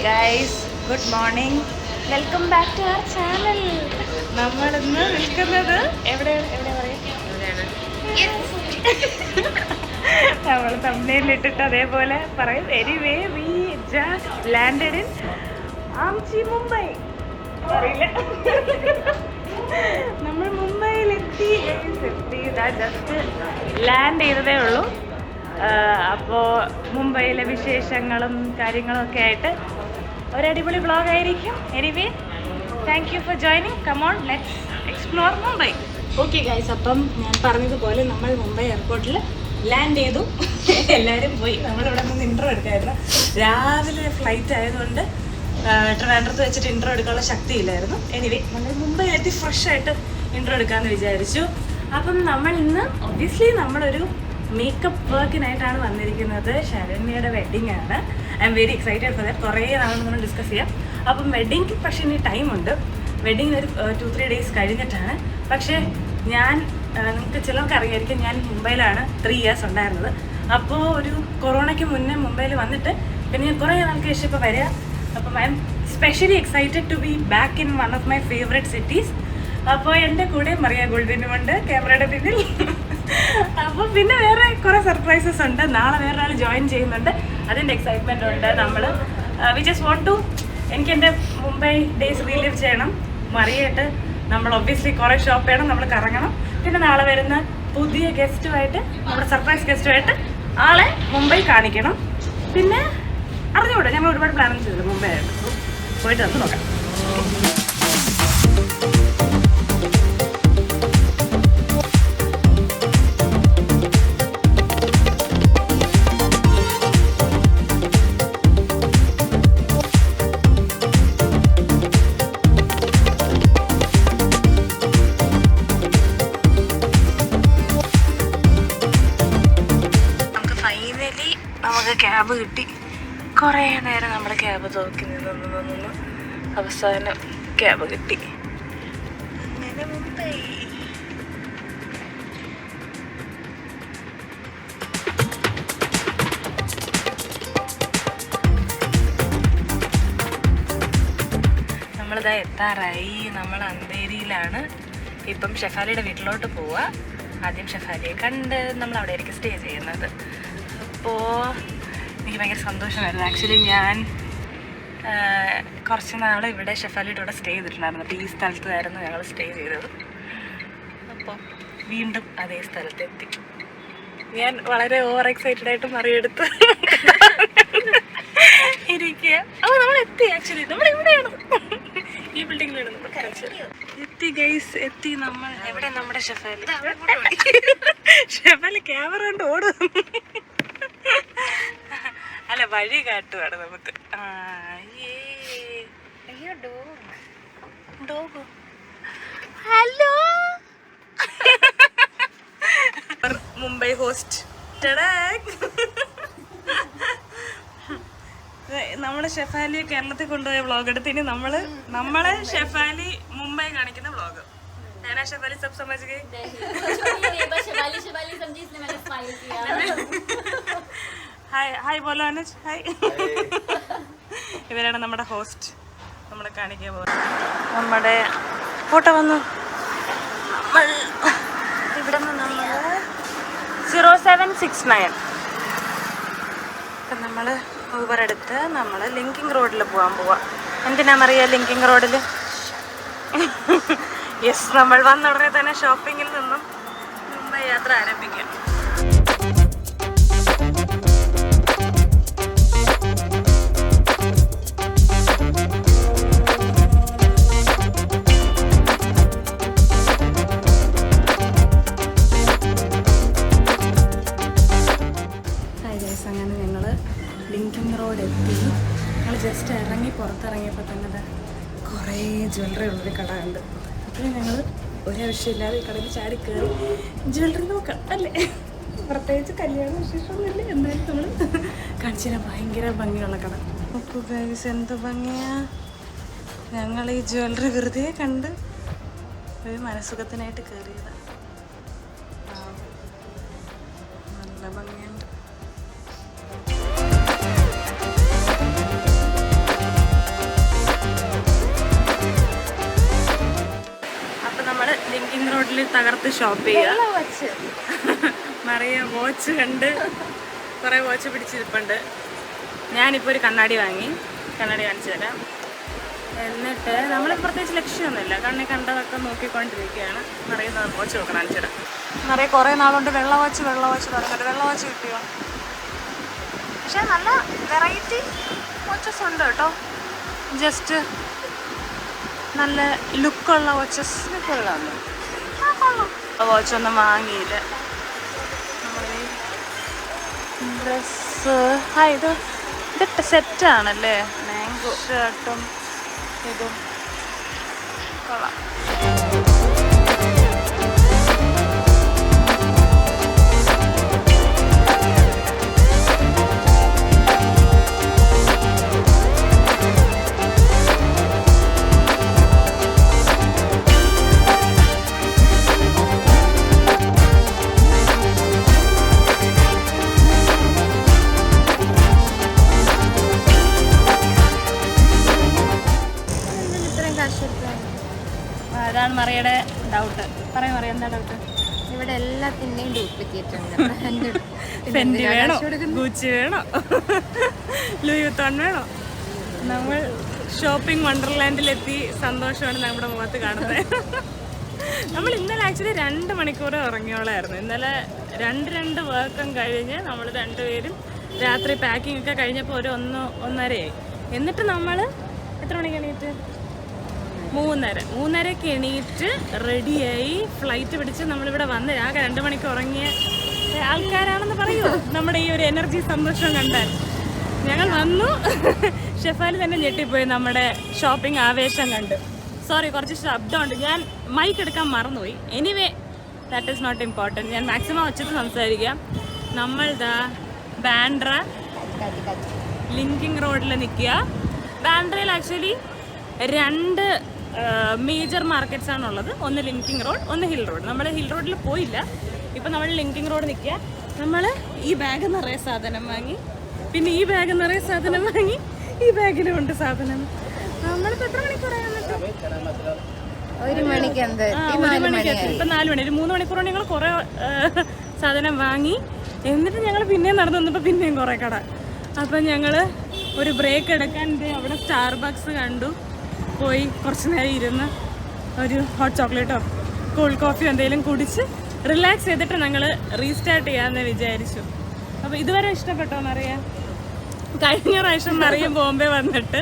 Guys, good morning. Welcome back to our channel. നമ്മളിന്ന് നിൽക്കുന്നത് നമ്മൾ തമ്മിലിട്ടിട്ട് അതേപോലെ പറയും. Anyway we just landed in Amchi, Mumbai. അറിയില്ല, നമ്മൾ മുംബൈയിലെത്തി. ജസ്റ്റ് ലാൻഡ് ചെയ്തതേ ഉള്ളൂ. അപ്പോൾ മുംബൈയിലെ വിശേഷങ്ങളും കാര്യങ്ങളും ഒക്കെ ആയിട്ട് ഒരടിപൊളി വ്ളോഗ് ആയിരിക്കും. Anyway, thank you for joining. Come on, let's explore Mumbai. Okay guys, അപ്പം ഞാൻ പറഞ്ഞതുപോലെ നമ്മൾ മുംബൈ എയർപോർട്ടിൽ ലാൻഡ് ചെയ്തു. എല്ലാവരും പോയി. നമ്മളിവിടെ നിന്ന് ഇൻട്രോ എടുക്കായിരുന്നു. രാവിലെ ഫ്ലൈറ്റ് ആയതുകൊണ്ട് ട്രിവാൻഡ്രത്ത് വെച്ചിട്ട് ഇൻട്രോ എടുക്കാനുള്ള ശക്തിയില്ലായിരുന്നു. എനിവേ, നമ്മൾ മുംബൈയിലെത്തി ഫ്രഷ് ആയിട്ട് ഇൻട്രോ എടുക്കാമെന്ന് വിചാരിച്ചു. അപ്പം നമ്മൾ ഇന്ന് ഒബ്വിയസ്ലി നമ്മളൊരു മേക്കപ്പ് വർക്കിനായിട്ടാണ് വന്നിരിക്കുന്നത്. ശരണ്യയുടെ വെഡ്ഡിങ് ആണ്. I am very excited for that. കുറേ നാളെ നമ്മൾ ഡിസ്കസ് ചെയ്യാം. അപ്പം വെഡ്ഡിങ് പക്ഷേ ഇനി ടൈമുണ്ട്. വെഡ്ഡിങ് ഒരു 2-3 ഡേയ്സ് കഴിഞ്ഞിട്ടാണ്. പക്ഷേ നിങ്ങൾക്ക് ചിലർക്ക് അറിയായിരിക്കും, ഞാൻ മുംബൈയിലാണ് 3 years ഉണ്ടായിരുന്നത്. അപ്പോൾ ഒരു കൊറോണയ്ക്ക് മുന്നേ മുംബൈയിൽ വന്നിട്ട് പിന്നെ ഞാൻ കുറേ നാൾക്ക് ശേഷം ഇപ്പോൾ വരിക. അപ്പം I am specially excited to be back in one of my favourite cities. അപ്പോൾ എൻ്റെ കൂടെ മറിയ ഗോൾഡിനുമുണ്ട് ക്യാമറയുടെ പിന്നിൽ. അപ്പോൾ പിന്നെ വേറെ കുറേ സർപ്രൈസസ് ഉണ്ട്. നാളെ വേറെ ആൾ ജോയിൻ ചെയ്യുന്നുണ്ട്. അതിൻ്റെ എക്സൈറ്റ്മെൻ്റ് ഉണ്ട്. നമ്മൾ വി ജസ്റ്റ് വോണ്ട് ടു, എനിക്ക് എൻ്റെ മുംബൈ ഡേയ്സ് റീലിവ് ചെയ്യണം. മറിയായിട്ട് നമ്മൾ ഒബ്വിയസ്ലി കുറേ ഷോപ്പ് ചെയ്യണം, നമ്മൾ കറങ്ങണം. പിന്നെ നാളെ വരുന്ന പുതിയ ഗസ്റ്റുമായിട്ട്, നമ്മുടെ സർപ്രൈസ് ഗസ്റ്റുമായിട്ട് ആളെ മുംബൈ കാണിക്കണം. പിന്നെ അറിഞ്ഞുകൂടെ, ഞങ്ങൾ ഒരുപാട് പ്ലാൻ ചെയ്തു മുംബൈ ആയിട്ട്. പോയിട്ട് വന്ന് നോക്കാം. നമുക്ക് ക്യാബ് കിട്ടി. കുറേ നേരം നമ്മൾ ക്യാബ് നോക്കി നിന്ന് അവസാനം ക്യാബ് കിട്ടി. അങ്ങനെ മുംബൈ. നമ്മളിതാ എത്താറായി. നമ്മൾ അന്തേരിയിലാണ്. ഇപ്പം ഷെഫാലിയുടെ വീട്ടിലോട്ട് പോവുക. ആദ്യം ഷെഫാലിയെ കണ്ട് നമ്മൾ അവിടെ ആയിരിക്കും സ്റ്റേ ചെയ്യുന്നത്. അപ്പോൾ എനിക്ക് ഭയങ്കര സന്തോഷമായിരുന്നു. ആക്ച്വലി ഞാൻ കുറച്ച് നാൾ ഇവിടെ ഷെഫാലിയുടെ കൂടെ സ്റ്റേ ചെയ്തിട്ടുണ്ടായിരുന്നു. അപ്പോൾ ഈ സ്ഥലത്തായിരുന്നു ഞങ്ങൾ സ്റ്റേ ചെയ്തത്. അപ്പോൾ വീണ്ടും അതേ സ്ഥലത്തെത്തി. ഞാൻ വളരെ ഓവർ എക്സൈറ്റഡ് ആയിട്ട് മറിയെടുത്ത് ഇരിക്കുക. അപ്പോൾ നമ്മളെത്തി. ആക്ച്വലി നമ്മളിവിടെയാണ്, ഈ ബിൽഡിങ്ങിലാണ് നമ്മൾ കാണിച്ചത്. എത്തി ഗൈസ്, എത്തി. നമ്മൾ എവിടെ? നമ്മുടെ ഷെഫാലി. ഷെഫാലി ക്യാമറ കൊണ്ട് ഓടും. അല്ല, വഴി കാട്ടുവാണ് നമുക്ക്. Hello Mumbai host. നമ്മള് ഷെഫാലിയെ കേരളത്തിൽ കൊണ്ടുപോയ വ്ളോഗ് എടുത്ത് ഇനി നമ്മളെ ഷെഫാലി മുംബൈ കാണിക്കുന്ന വ്ളോഗ്. ഞാനാ ഷെഫാലി സബ് സമझ गई. ഹായ് ബോലോ അനുജ്. ഹായ്. ഇവരാണ് നമ്മുടെ ഹോസ്റ്റ്. നമ്മളെ കാണിക്കാൻ പോകുന്നത്. നമ്മുടെ ഫോട്ടോ വന്നു. ഇവിടെ നിന്ന് 0769. അപ്പം നമ്മൾ ഊബർ എടുത്ത് നമ്മൾ ലിങ്കിങ് റോഡിൽ പോകാൻ പോവാം. എന്തിനാണെന്നറിയാം ലിങ്കിങ് റോഡിൽ? യെസ്, നമ്മൾ വന്ന ഉടനെ തന്നെ ഷോപ്പിങ്ങിൽ നിന്നും മുംബൈ യാത്ര ആരംഭിക്കാം. അങ്ങനെ ഞങ്ങൾ ലിങ്കിങ് റോഡ് എത്തി. ഞങ്ങൾ ജസ്റ്റ് പുറത്തിറങ്ങിയപ്പോൾ തന്നെ കുറേ ജ്വല്ലറി ഉള്ളൊരു കട ഉണ്ട്. അപ്പോൾ ഞങ്ങൾ ഒരാവശ്യമില്ലാതെ ഈ കടയിൽ ചാടി കയറി ജ്വല്ലറി നോക്കാം അല്ലേ. പ്രത്യേകിച്ച് കല്യാണ വിശേഷമൊന്നുമില്ല, എന്നാലും നമ്മൾ കാണിച്ചു തരാം. ഭയങ്കര ഭംഗിയുള്ള കട. നോക്കൂ ഗൈസ്, എന്ത് ഭംഗിയാ. ഞങ്ങൾ ഈ ജ്വല്ലറി വെറുതെ കണ്ട് ഒരു മനസുഖത്തിനായിട്ട് കയറിയതാണ്. നല്ല ഭംഗിയുണ്ട്. തകർത്ത് ഷോപ്പ് ചെയ്യുക. മറിയ വാച്ച് കണ്ട് കുറേ വാച്ച് പിടിച്ചിരിപ്പുണ്ട്. ഞാനിപ്പോൾ ഒരു കണ്ണാടി വാങ്ങി, കണ്ണാടി കാണിച്ചു തരാം. എന്നിട്ട് നമ്മൾ പ്രത്യേകിച്ച് ലക്ഷ്യമൊന്നുമില്ല, കണ്ണി കണ്ടതൊക്കെ നോക്കിക്കൊണ്ടിരിക്കുകയാണ്. മറിയുന്ന വാച്ച് നോക്കണം, കാണിച്ചു തരാം. മറിയ കുറേ നാളുകൊണ്ട് വെള്ള വാച്ച് പറയുന്നുണ്ട്. വെള്ള വാച്ച് കിട്ടിയോ? പക്ഷെ നല്ല വെറൈറ്റി വാച്ചസ് ഉണ്ട് കേട്ടോ. ജസ്റ്റ് നല്ല ലുക്കുള്ള വാച്ചസ് വാച്ചൊന്നും വാങ്ങിയില്ല. ഡ്രസ്സ് ഇത് സെറ്റാണല്ലേ, മാംഗോ ഷർട്ടും ഇതും കൊള്ളാം. അതാണ് മറിയുടെ ഡൗട്ട്. പറയാൻ മറിയ എന്താ ഡൗട്ട്? ഇവിടെ എല്ലാത്തിൻ്റെയും ഡ്യൂപ്ലിക്കേറ്റ് ഉണ്ട്. ഫെൻഡി വേണോ, ഗൂച്ചി വേണോ, ലൂയി വുയിത്തോൺ വേണോ? നമ്മൾ ഷോപ്പിംഗ് വണ്ടർലാൻഡിലെത്തി. സന്തോഷമാണ് നമ്മുടെ മുഖത്ത് കാണുന്നത്. നമ്മൾ ഇന്നലെ ആക്ച്വലി 2 മണിക്കൂർ ഉറങ്ങിയോളായിരുന്നു. ഇന്നലെ രണ്ട് വർക്കും കഴിഞ്ഞ് നമ്മൾ രണ്ടുപേരും രാത്രി പാക്കിംഗ് ഒക്കെ കഴിഞ്ഞപ്പോൾ ഒരു 1:30 എന്നിട്ട് നമ്മൾ എത്ര മണിക്ക് എണീറ്റ്? 3:30 എണീറ്റ് റെഡിയായി ഫ്ലൈറ്റ് പിടിച്ച് നമ്മളിവിടെ വന്ന് ആകെ 2 മണിക്ക് ഉറങ്ങിയ ആൾക്കാരാണെന്ന് പറയുമോ നമ്മുടെ ഈ ഒരു എനർജി സന്തോഷം കണ്ടാൽ. ഞങ്ങൾ വന്നു. ഷെഫാലി തന്നെ ഞെട്ടിപ്പോയി നമ്മുടെ ഷോപ്പിംഗ് ആവേശം കണ്ട്. സോറി, കുറച്ച് ശബ്ദമുണ്ട്, ഞാൻ മൈക്ക് എടുക്കാൻ മറന്നുപോയി. Anyway that is not important. ഞാൻ മാക്സിമം വെച്ചിട്ട് സംസാരിക്കാം. നമ്മൾ ബാൻഡ്ര ലിങ്കിങ് റോഡിൽ നിൽക്കുക. ബാൻഡ്രയിൽ ആക്ച്വലി 2 മേജർ മാർക്കറ്റ്സ് ആണുള്ളത്. ഒന്ന് ലിങ്കിങ് റോഡ്, ഒന്ന് ഹിൽ റോഡ്. നമ്മൾ ഹിൽ റോഡിൽ പോയില്ല. ഇപ്പം നമ്മൾ ലിങ്കിങ് റോഡ് നിൽക്കുക. നമ്മൾ ഈ ബാഗ് നിറയെ സാധനം വാങ്ങി, പിന്നെ ഈ ബാഗ് നിറയെ സാധനം വാങ്ങി, ഈ ബാഗിലും ഉണ്ട് സാധനം. നമ്മളിപ്പോൾ എത്ര മണിക്കൂറായി വന്നിട്ട്? 1 മണിക്ക്. ഇപ്പം 4 മണി. ഒരു 3 മണിക്കൂർ ഞങ്ങൾ കുറേ സാധനം വാങ്ങി. എന്നിട്ട് ഞങ്ങൾ പിന്നെയും നടന്നു വന്നപ്പോൾ പിന്നെയും കുറേ കട. അപ്പം ഞങ്ങൾ ഒരു ബ്രേക്ക് എടുക്കാൻ അവിടെ സ്റ്റാർബക്സ് കണ്ടു. പോയി കുറച്ച് നേരം ഇരുന്ന് ഒരു ഹോട്ട് ചോക്ലേറ്റോ കോൾഡ് കോഫിയോ എന്തെങ്കിലും കുടിച്ച് റിലാക്സ് ചെയ്തിട്ട് ഞങ്ങൾ റീസ്റ്റാർട്ട് ചെയ്യാമെന്ന് വിചാരിച്ചു. അപ്പോൾ ഇതുവരെ ഇഷ്ടപ്പെട്ടോ എന്നറിയാം. കഴിഞ്ഞ പ്രാവശ്യം നിറയെ ബോംബെ വന്നിട്ട്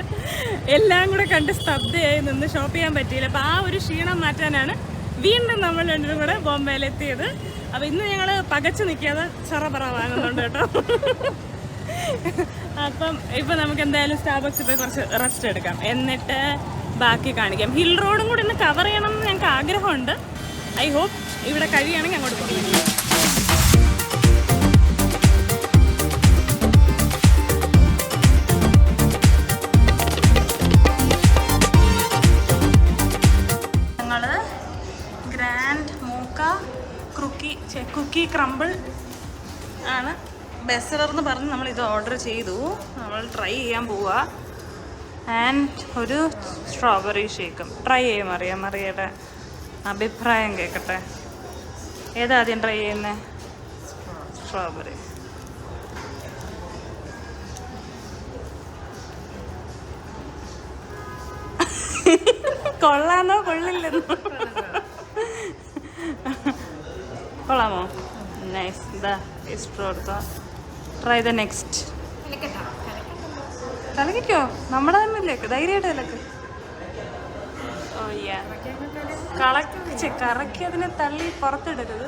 എല്ലാം കൂടെ കണ്ട് സ്തബ്ധയായി നിന്ന് ഷോപ്പ് ചെയ്യാൻ പറ്റിയില്ല. അപ്പോൾ ആ ഒരു ക്ഷീണം മാറ്റാനാണ് വീണ്ടും നമ്മൾ രണ്ടും കൂടെ ബോംബെയിലെത്തിയത്. അപ്പോൾ ഇന്ന് ഞങ്ങൾ പകച്ചു നിൽക്കാതെ ചറപറ വാങ്ങുന്നുണ്ട് കേട്ടോ. അപ്പം ഇപ്പം നമുക്ക് എന്തായാലും സ്റ്റാർബക്സിൽ പോയി കുറച്ച് റെസ്റ്റ് എടുക്കാം, എന്നിട്ട് ബാക്കി കാണിക്കാം. ഹിൽ റോഡും കൂടി ഇന്ന് കവർ ചെയ്യണം എന്ന് ഞങ്ങൾക്ക് ആഗ്രഹമുണ്ട്. ഐ ഹോപ്പ് ഇവിടെ കഴിയുകയാണെങ്കിൽ അങ്ങോട്ട് പോകും. ഞങ്ങൾ ഗ്രാൻഡ് മൂക്ക കുക്കി ക്രംബിൾ ആണ് ബെസ്റ്റ് സെല്ലർ എന്ന് പറഞ്ഞ് നമ്മൾ ഇത് ഓർഡർ ചെയ്തു. നമ്മൾ ട്രൈ ചെയ്യാൻ പോവുക. ആൻഡ് ഒരു സ്ട്രോബെറി ഷേക്കും ട്രൈ ചെയ്യും. മറിയയുടെ അഭിപ്രായം കേൾക്കട്ടെ. ഏതാദ്യം ട്രൈ ചെയ്യുന്നത്? സ്ട്രോബെറി. കൊള്ളാന്നോ കൊള്ളില്ലെന്നോ? കൊള്ളാമോ? നൈസ്. ഇതാ ഇഷ്ടം എടുത്തോ. Try the next. കലക്കിക്കോ, നമ്മുടെ തന്നെ ഇല്ലേക്ക് ധൈര്യമായിട്ട് കലക്ക്. ഓ യാ, കറക്കി അതിനെ തള്ളി പുറത്തെടുക്കത്.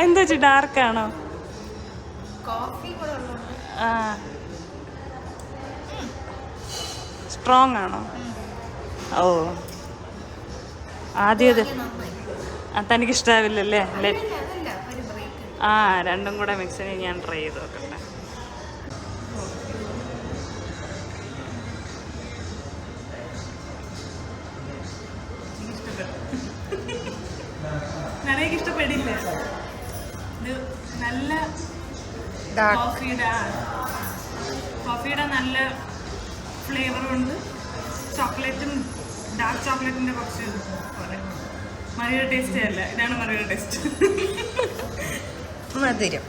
എന്താ വെച്ചാൽ ഡാർക്കാണോ? ആ, സ്ട്രോങ് ആണോ? ഓ, ആദ്യം തനിക്ക് ഇഷ്ടാവില്ലല്ലേ? ആ, രണ്ടും കൂടെ മിക്സ് ചെയ്ത് ഞാൻ ട്രൈ ചെയ്ത് നോക്കട്ടെ. നിറയെ ഇഷ്ടപ്പെടില്ല. ഇത് നല്ല കോഫിയുടെ നല്ല ഫ്ലേവറുണ്ട്. ചോക്ലേറ്റും ഡാർക്ക് ചോക്ലേറ്റിന്റെ കുറച്ച് മറിയുടെ ടേസ്റ്റ് അല്ല, ഇതാണ് മറിയുടെ ടേസ്റ്റ്. മധുരം.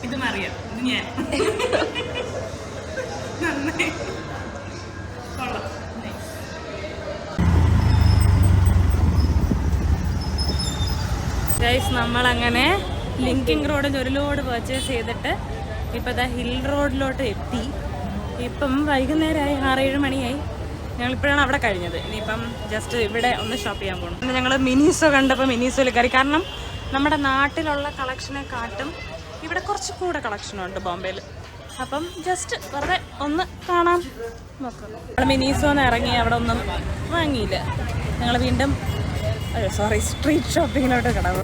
ഇത് മറിയ, ഇത് ഞാൻ. നന്നായി കൊള്ളാം. ഗൈസ്, നമ്മളങ്ങനെ ലിങ്കിങ് റോഡിൽ ഒരു ലോഡ് പർച്ചേസ് ചെയ്തിട്ട് ഇപ്പം ദാ ഹിൽ റോഡിലോട്ട് എത്തി. ഇപ്പം വൈകുന്നേരമായി, 6-7 മണിയായി. ഞങ്ങളിപ്പോഴാണ് അവിടെ കഴിഞ്ഞത്. ഇനിയിപ്പം ജസ്റ്റ് ഇവിടെ ഒന്ന് ഷോപ്പ് ചെയ്യാൻ പോകണം. പിന്നെ ഞങ്ങൾ മിനിസോ കണ്ടപ്പോൾ മിനിസോയിൽ കയറി. കാരണം നമ്മുടെ നാട്ടിലുള്ള കളക്ഷനെ കാട്ടും ഇവിടെ കുറച്ചും കൂടെ കളക്ഷനുണ്ട് ബോംബെയിൽ. അപ്പം ജസ്റ്റ് വെറുതെ ഒന്ന് കാണാൻ നോക്കാം. നമ്മൾ മിനിസോന്ന് ഇറങ്ങി അവിടെ ഒന്നും വാങ്ങിയില്ല. ഞങ്ങൾ വീണ്ടും സ്ട്രീറ്റ് ഷോപ്പിങ്ങിലോട്ട് കടന്നു.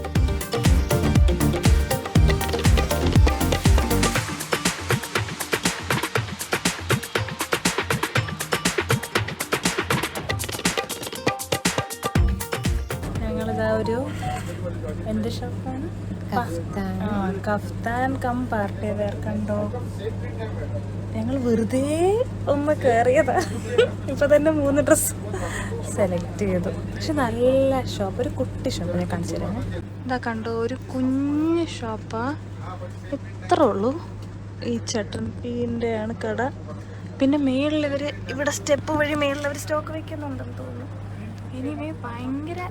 ഞങ്ങളിതാ ഒരു എന്ത് ഷോപ്പാണ്? കഫ്താൻ കം പാർട്ടി വെയർ കണ്ടോ. ഞങ്ങൾ വെറുതെ ഒന്ന് കയറിയതാ. ഇപ്പൊ തന്നെ 3 ഡ്രസ് സെലക്ട് ചെയ്തു. പക്ഷെ നല്ല ഷോപ്പ്, ഒരു കുട്ടി ഷോപ്പ്. ഞാൻ കാണിച്ചു തരാം. ഇതാ കണ്ടോ, ഒരു കുഞ്ഞ് ഷോപ്പാ. ഇത്ര ഉള്ളൂ. ഈ ചട്ടൻപീൻ്റെ ആണ് കട. പിന്നെ മേളിൽ ഇവിടെ സ്റ്റെപ്പ് വഴി മേളിൽ അവർ സ്റ്റോക്ക് വെക്കുന്നുണ്ടെന്ന് തോന്നുന്നു. എനിവേ ഭയങ്കര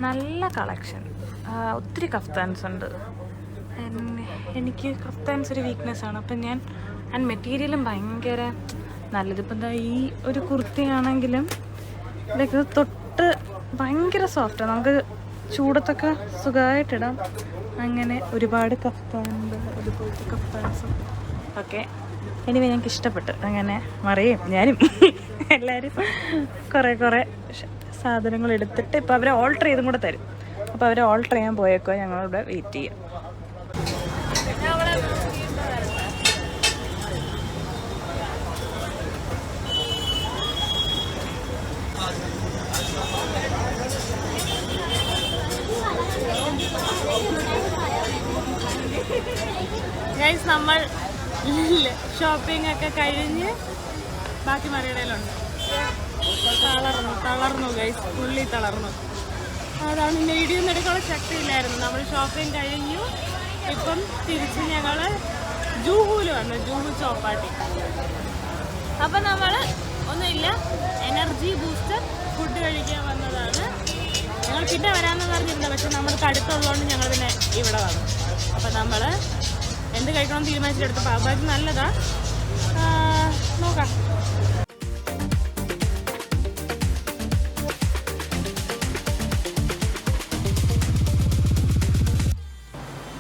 നല്ല കളക്ഷൻ. ഒത്തിരി കഫ്താൻസ് ഉണ്ട്. എനിക്ക് കഫ്താൻസ് ഒരു വീക്ക്നെസ് ആണ്. അപ്പം ഞാൻ മെറ്റീരിയലും ഭയങ്കര നല്ലത്. ഇപ്പം എന്താ ഈ ഒരു കുർത്തിയാണെങ്കിലും ഇതൊക്കെ തൊട്ട് ഭയങ്കര സോഫ്റ്റാണ്. നമുക്ക് ചൂടത്തൊക്കെ സുഖമായിട്ടിടാം. അങ്ങനെ ഒരുപാട് കഫ്താനുണ്ട്, അതുപോലത്തെ കഫ്താൻസും ഒക്കെ. എനിവേ ഞങ്ങൾക്ക് ഇഷ്ടപ്പെട്ടു. അങ്ങനെ മറിയും ഞാനും എല്ലാവരും കുറേ സാധനങ്ങൾ എടുത്തിട്ട് ഇപ്പോൾ അവരെ ഓൾട്ടർ ചെയ്തും കൂടെ തരും. അപ്പോൾ അവരെ ഓൾട്ടർ ചെയ്യാൻ പോയേക്കോ, ഞങ്ങളിവിടെ വെയിറ്റ് ചെയ്യാം. ഗൈസ്, നമ്മൾ ഷോപ്പിംഗ് ഒക്കെ കഴിഞ്ഞ് ബാക്കി മറിയടയിലുണ്ട്. തളർന്നു ഗൈസ്, പുള്ളി തളർന്നു. അതാണ് വീഡിയോ ഒന്നും എടുക്കാനുള്ള ശക്തിയില്ലായിരുന്നു. നമ്മൾ ഷോപ്പിംഗ് കഴിഞ്ഞു. ഇപ്പം തിരിച്ച് ഞങ്ങൾ ജൂഹുവിൽ വന്നു, ജൂഹു ചോപ്പാട്ടി. അപ്പം നമ്മൾ ഒന്നുമില്ല, എനർജി ബൂസ്റ്റർ ഫുഡ് കഴിക്കാൻ വന്നതാണ്. ഞങ്ങൾ പിന്നെ വരാമെന്ന് പറഞ്ഞിരുന്നത്, പക്ഷെ നമ്മൾക്ക് അടുത്തുള്ളതുകൊണ്ട് ഞങ്ങൾ പിന്നെ ഇവിടെ വന്നു. അപ്പം നമ്മൾ എന്ത് കഴിക്കണമെന്ന് തീരുമാനിച്ചെടുത്ത് പാവഭാജി നല്ലതാ, നോക്കാം.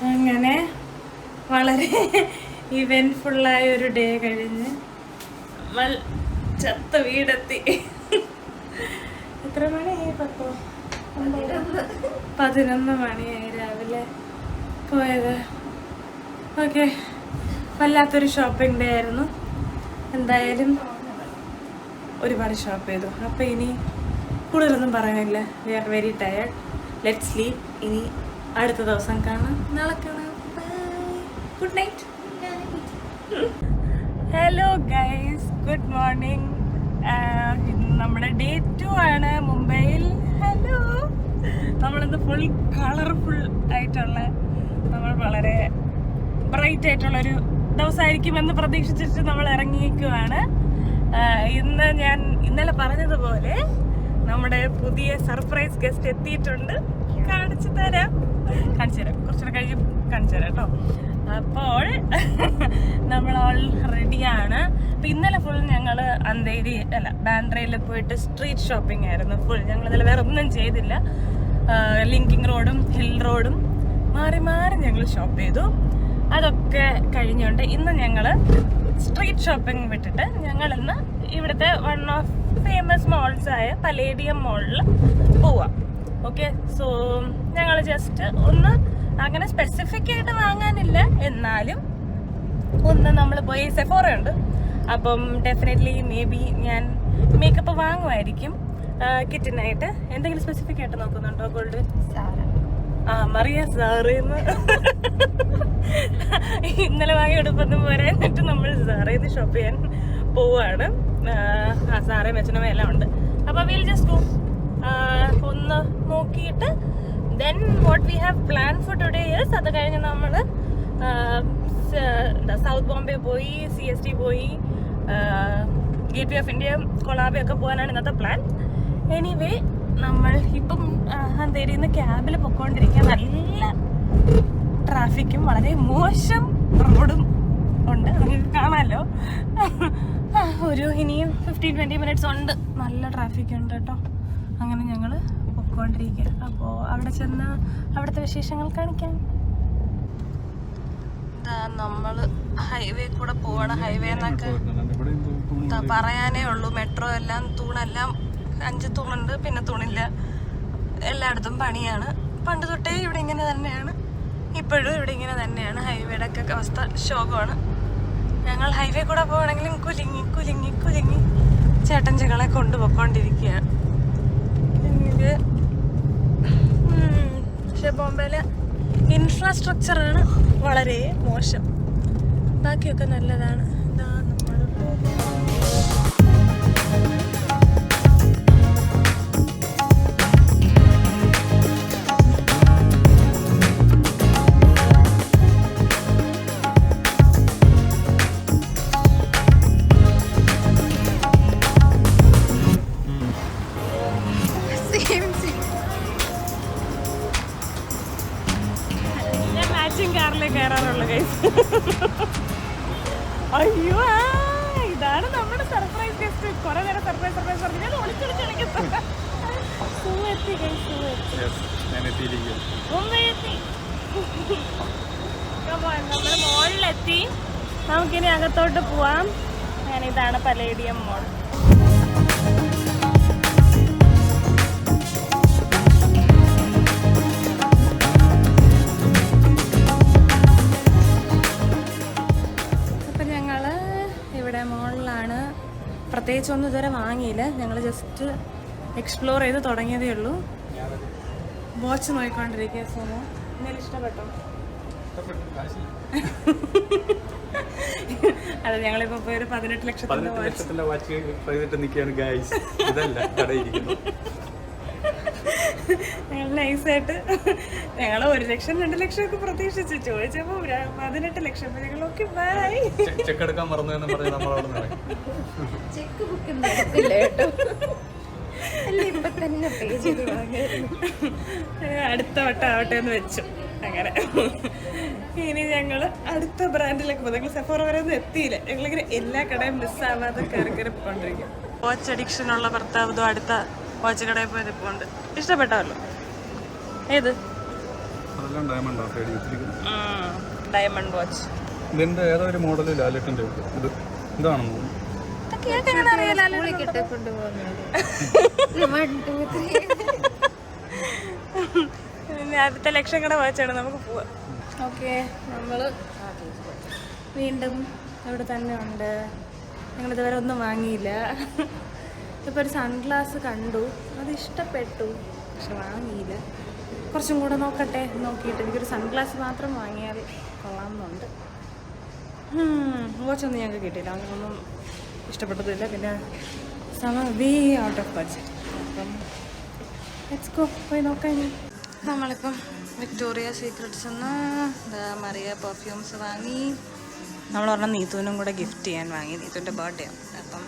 അങ്ങനെ വളരെ ഇവൻറ്റ്ഫുള്ളായ ഒരു ഡേ കഴിഞ്ഞ് ചത്ത വീടെത്തി. എത്ര മണിയായി? 11 മണിയായി രാവിലെ പോയത്. ഓക്കെ, വല്ലാത്തൊരു ഷോപ്പിംഗ് ഡേ ആയിരുന്നു. എന്തായാലും ഒരുപാട് ഷോപ്പ് ചെയ്തു. അപ്പോൾ ഇനി കൂടുതലൊന്നും പറയാനില്ല. We are very tired. Let sleep. ഇനി അടുത്ത ദിവസം കാണാം, നാളെ കാണാം. Good night. Hello guys, good morning. ഇന്ന് നമ്മുടെ ഡേ 2 ആണ് മുംബൈയിൽ. ഹലോ, നമ്മളിന്ന് ഫുൾ കളർഫുൾ ആയിട്ടുള്ള, നമ്മൾ വളരെ ബ്രൈറ്റ് ആയിട്ടുള്ളൊരു ദിവസമായിരിക്കുമെന്ന് പ്രതീക്ഷിച്ചിട്ട് നമ്മൾ ഇറങ്ങിയിരിക്കുവാണ്. ഇന്ന് ഞാൻ ഇന്നലെ പറഞ്ഞതുപോലെ നമ്മുടെ പുതിയ സർപ്രൈസ് ഗസ്റ്റ് എത്തിയിട്ടുണ്ട്. കാണിച്ചു തരാം, കുറച്ചുകൂടെ കഴിഞ്ഞ് കാണിച്ചു തരാം കേട്ടോ. അപ്പോൾ നമ്മൾ ഓൾ റെഡിയാണ്. അപ്പം ഇന്നലെ ഫുൾ ഞങ്ങൾ ബാൻഡ്രയിൽ പോയിട്ട് സ്ട്രീറ്റ് ഷോപ്പിംഗ് ആയിരുന്നു ഫുൾ. ഞങ്ങൾ ഇന്നലെ വേറെ ഒന്നും ചെയ്തില്ല. ലിങ്കിങ് റോഡും ഹിൽ റോഡും മാറി ഞങ്ങൾ ഷോപ്പ് ചെയ്തു. അതൊക്കെ കഴിഞ്ഞുകൊണ്ട് ഇന്ന് ഞങ്ങൾ സ്ട്രീറ്റ് ഷോപ്പിംഗ് വിട്ടിട്ട് ഞങ്ങൾ ഇന്ന് ഇവിടുത്തെ വൺ ഓഫ് ഫേമസ് മോൾസ് ആയ പലേഡിയം മോളിൽ പോവാം. ഓക്കെ, സോ ഞങ്ങൾ ജസ്റ്റ് ഒന്ന് അങ്ങനെ സ്പെസിഫിക് ആയിട്ട് വാങ്ങാനില്ല, എന്നാലും ഒന്ന് നമ്മൾ പോയി സെഫോറ ഉണ്ട്. അപ്പം ഡെഫിനറ്റ്ലി മേ ബി ഞാൻ മേക്കപ്പ് വാങ്ങുമായിരിക്കും കിറ്റിനായിട്ട്. എന്തെങ്കിലും സ്പെസിഫിക് ആയിട്ട് നോക്കുന്നുണ്ടോ ഗോൾഡ്? മറിയ സാറേന്ന് ഇന്നലെ വാങ്ങി എടുപ്പൊന്നും പോരാ, എന്നിട്ട് നമ്മൾ സാറേന്ന് ഷോപ്പ് ചെയ്യാൻ പോവാണ്. സാറേയും അച്ഛനും എല്ലാം ഉണ്ട്. അപ്പോൾ വിൽ ജസ്റ്റ് ഗോ ഒന്ന് നോക്കിയിട്ട് then what we have plan for today years. അത് കഴിഞ്ഞ് നമ്മൾ സൗത്ത് ബോംബെ പോയി, CST പോയി, ഗേറ്റ് വേ ഓഫ് ഇന്ത്യ, കൊളാബെ ഒക്കെ പോകാനാണ് ഇന്നത്തെ പ്ലാൻ. എനിവേ നമ്മൾ ഇപ്പം അന്തേരിയിൽ നിന്ന് ക്യാബിൽ പൊയ്ക്കൊണ്ടിരിക്കുക. നല്ല ട്രാഫിക്കും വളരെ മോശം റോഡും ഉണ്ട്, നിങ്ങൾക്ക് കാണാമല്ലോ. ഒരു ഇനിയും 15-20 മിനിറ്റ്സ് ഉണ്ട്. നല്ല ട്രാഫിക് ഉണ്ട് കേട്ടോ. അങ്ങനെ ഞങ്ങൾ പൊയ്ക്കൊണ്ടിരിക്കുക. അപ്പോൾ അവിടെ ചെന്ന് അവിടുത്തെ വിശേഷങ്ങൾ കാണിക്കാം. നമ്മൾ ഹൈവേ കൂടെ പോവാണ്. ഹൈവേ എന്നൊക്കെ പറയാനേ ഉള്ളൂ. മെട്രോ എല്ലാം തൂണെല്ലാം 5 തൂണുണ്ട്, പിന്നെ തൂണില്ല. എല്ലായിടത്തും പണിയാണ്. പണ്ട് തൊട്ടേ ഇവിടെ ഇങ്ങനെ തന്നെയാണ്, ഇപ്പോഴും ഇവിടെ ഇങ്ങനെ തന്നെയാണ്. ഹൈവേയുടെ ഒക്കെ അവസ്ഥ ശോകമാണ്. ഞങ്ങൾ ഹൈവേ കൂടെ പോകണമെങ്കിലും കുലുങ്ങി കുലുങ്ങി കുലുങ്ങി ചേട്ടഞ്ചകളെ കൊണ്ടുപോയിക്കൊണ്ടിരിക്കുകയാണ്. പക്ഷെ ബോംബെയിലെ ഇൻഫ്രാസ്ട്രക്ചറാണ് വളരെ മോശം. ബാക്കിയൊക്കെ നല്ലതാണ്. ഇതാ നമ്മൾ കാറിലേ കയറാറുള്ള കൈസ്. അയ്യോ, ഇതാണ് നമ്മുടെ സർപ്രൈസ് ഗസ്റ്റ്. കുറെ നേരം സർപ്രൈസ് പറഞ്ഞു ഞാൻ ഒളിച്ചൊളിച്ച് കളിക്കുന്നത്. നമ്മൾ മോളിലെത്തി. നമുക്കിനി അകത്തോട്ട് പോവാം. ഇതാണ് പലേഡിയം മോൾ. മോളിലാണ്. പ്രത്യേകിച്ചൊന്നും ഇതുവരെ വാങ്ങിയില്ല. ഞങ്ങൾ ജസ്റ്റ് എക്സ്പ്ലോർ ചെയ്ത് തുടങ്ങിയതേ ഉള്ളൂ. വാച്ച് നോക്കിക്കൊണ്ടിരിക്കുക. സോമോ എന്തെങ്കിലും ഇഷ്ടപ്പെട്ടോ? അതെ, ഞങ്ങളിപ്പോ പോയി ഒരു 18 ലക്ഷത്തിന്റെ വാച്ച് ഞങ്ങൾ നൈസായിട്ട് ഞങ്ങൾ 1 ലക്ഷം 2 ലക്ഷം ഒക്കെ പ്രതീക്ഷിച്ചു. ചോദിച്ചപ്പോ 18 ലക്ഷം. ഞങ്ങളൊക്കെ ചെക്കെടുക്കാൻ മറന്നു എന്ന് പറഞ്ഞ് നമ്മളവിടെ ചെക്ക് ബുക്ക് എടുക്കില്ല കേട്ടോ. ഇപ്പൊ തന്നെ പേ ചെയ്ത് അടുത്ത വട്ടം ആവട്ടെ എന്ന് വെച്ചു. അങ്ങനെ ഇനി ഞങ്ങൾ അടുത്ത ബ്രാൻഡിലൊക്കെ പോകും. ഞങ്ങൾ സെഫോറ വരെ ഒന്നും എത്തിയില്ല. ഞങ്ങളിങ്ങനെ എല്ലാ കടയും മിസ്സാവാതെ കയറി കയറി പോയിക്കൊണ്ടിരിക്കും. വാച്ച് അഡിക്ഷൻ ഉള്ള ഭർത്താവ് അടുത്ത വാച്ച് കടയിൽ പോയി നിൽപ്പുണ്ട്. ഇഷ്ടപ്പെട്ടാവല്ലോ. ഏത്? Diamond watch. ഇതിന്റെ ഏതോ ഒരു മോഡൽ ലാലേട്ടന്റെ ഇത് ഇതാണെന്ന് അടുത്ത ലക്ഷങ്ങളുടെ വാച്ചാണ്. നമുക്ക് പോവാം. ഓക്കെ, നമ്മൾ വീണ്ടും ഇവിടെ തന്നെ ഉണ്ട്. ഞങ്ങളിതുവരെ ഒന്നും വാങ്ങിയില്ല. ഇപ്പോൾ ഒരു സൺഗ്ലാസ് കണ്ടു, അത് ഇഷ്ടപ്പെട്ടു, പക്ഷെ വാങ്ങിയില്ല. കുറച്ചും കൂടെ നോക്കട്ടെ. നോക്കിയിട്ട് എനിക്കൊരു സൺഗ്ലാസ് മാത്രം വാങ്ങിയാൽ കൊള്ളാമെന്നുണ്ട്. വാച്ചൊന്നും ഞങ്ങൾക്ക് കിട്ടിയില്ല. അങ്ങനൊന്നും ഇഷ്ടപ്പെട്ടതില്ല. പിന്നെ വേ ഔട്ട് ഓഫ് ബഡ്ജറ്റ്. അപ്പം ലെറ്റ്സ് ഗോ, പോയി നോക്കാം. ഇനി നമ്മളിപ്പം വിക്ടോറിയ സീക്രട്സ് മറിയ പെർഫ്യൂംസ് വാങ്ങി. നമ്മൾ പറഞ്ഞാൽ നീത്തുവിനും കൂടെ ഗിഫ്റ്റ് ചെയ്യാൻ വാങ്ങി. നീത്തുവിൻ്റെ ബർത്ത്ഡേ ആണ്. അപ്പം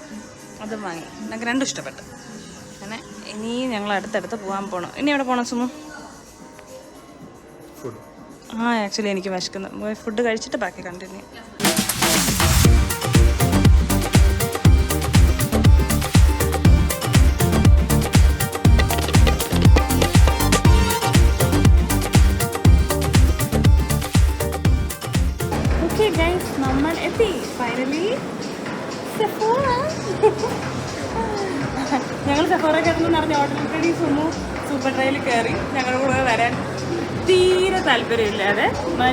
അതും വാങ്ങി. എനിക്ക് രണ്ടും ഇഷ്ടപ്പെട്ടു. അങ്ങനെ ഇനി ഞങ്ങൾ അടുത്തടുത്ത് പോകാൻ പോകണം. ഇനി എവിടെ പോകണം സുമു? ആക്ച്വലി എനിക്ക് വിശക്കുന്നു. ഫുഡ് കഴിച്ചിട്ട് ബാക്കി കണ്ടിന്യൂ. ഓക്കെ ഗൈസ്, നമ്മൾ എത്തി ഫൈനലി സെഫോറ. ഞങ്ങൾ സെഫോറ കയറുന്നു പറഞ്ഞ ഓൾറെഡി സുമു സൂപ്പർ ട്രെയിൽ കയറി. ഞങ്ങളുടെ കൂടെ വരാൻ തീരെ താല്പര്യമില്ലാതെ